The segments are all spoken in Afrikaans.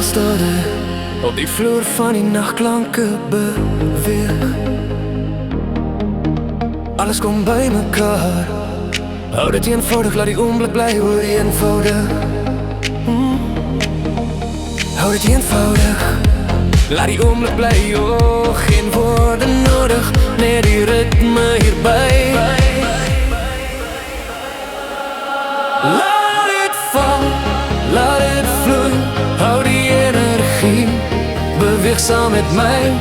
stilstaande op die vloer van die nachtklanke beweeg. Alles kom by mekaar. Hou dit eenvoudig, laat die oomblik bly oor eenvoudig. Hou dit eenvoudig, laat die oomblik bly, oh, geen woorde nodig, net die ritme hierby. Laat dit val, laat dit vloei, hou die energie, beweeg saam met my.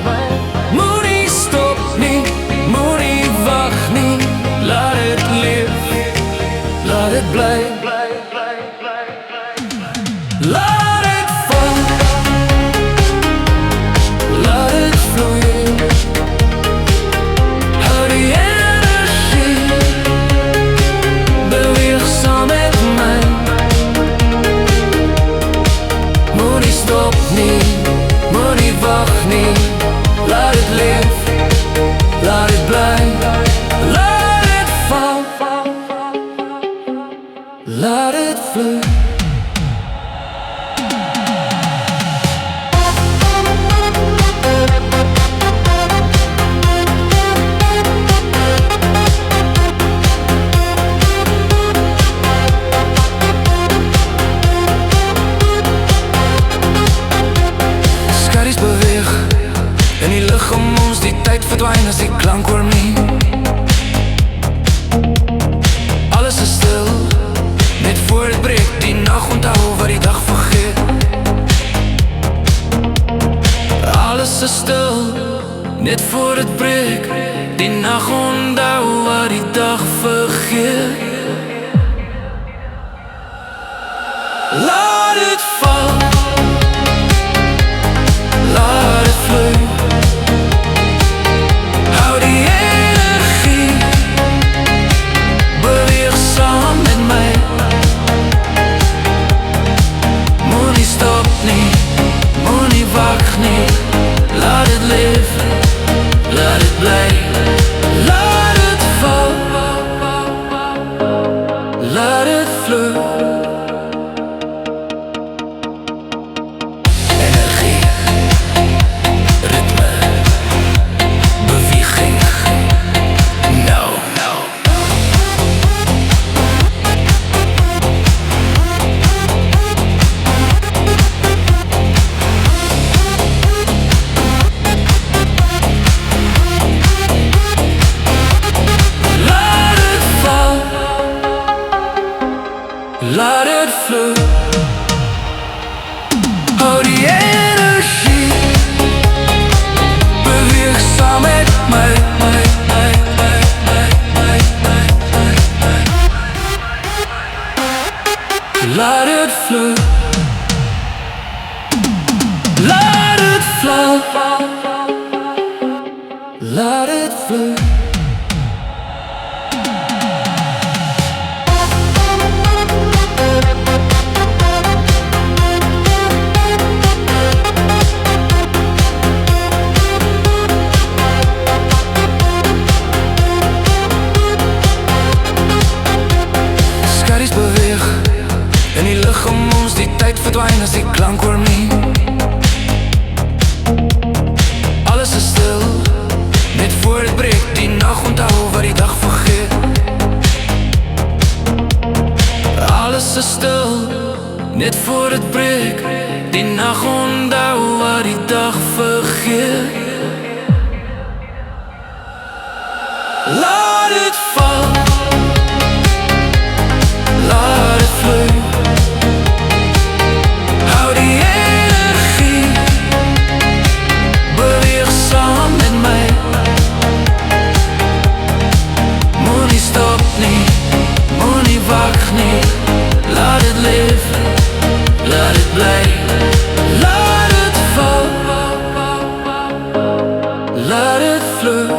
Moenie stop nie, moenie wag nie, laat dit leef, laat dit bly. Laat dit val, laat dit vloei, hou die energie, beweeg saam met my. Moenie stop nie, moenie wag nie, laat dit leef, laat dit bly. Laat dit val, laat dit vloei. Beweeg in die lug om ons, die tyd verdwyn as die klank hoor nie. Alles is stil, net voor het breek, die nacht onthou wat die dag vergeet. Alles is stil, net voor het breek, die nacht onthou wat die dag vergeet. Laat het val, laat het vloei, hou die energie, beweeg saam met my. Moenie stop nie, moenie wag nie, laat het leef, laat het bly. Laat het val, laat het vloei. Laat het vloei, hou die energie, beweeg saam met my. Laat het vloei, laat het flauw, laat het vloei. Beweeg in die lug om ons, die tyd verdwyn as die klank hoor nie. Alles is stil, net voor het breek, die nacht onthou wat die dag vergeet. Alles is stil, net voor het breek, die nacht onthou wat die dag vergeet. Laat het val, laat het vloei, hou die energie, beweeg saam met my. Moenie stop nie, moenie wag nie, laat het leef, laat het bly. Laat het val, laat het vloei.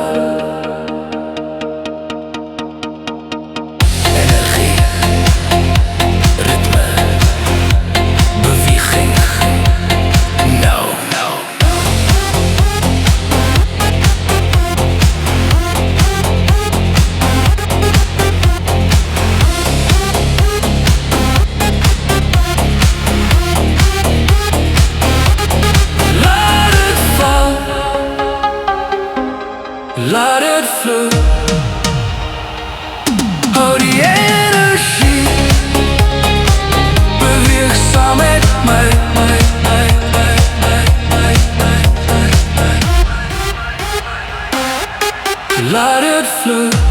hou die energie. Beweeg saam met my. Laat het vloei.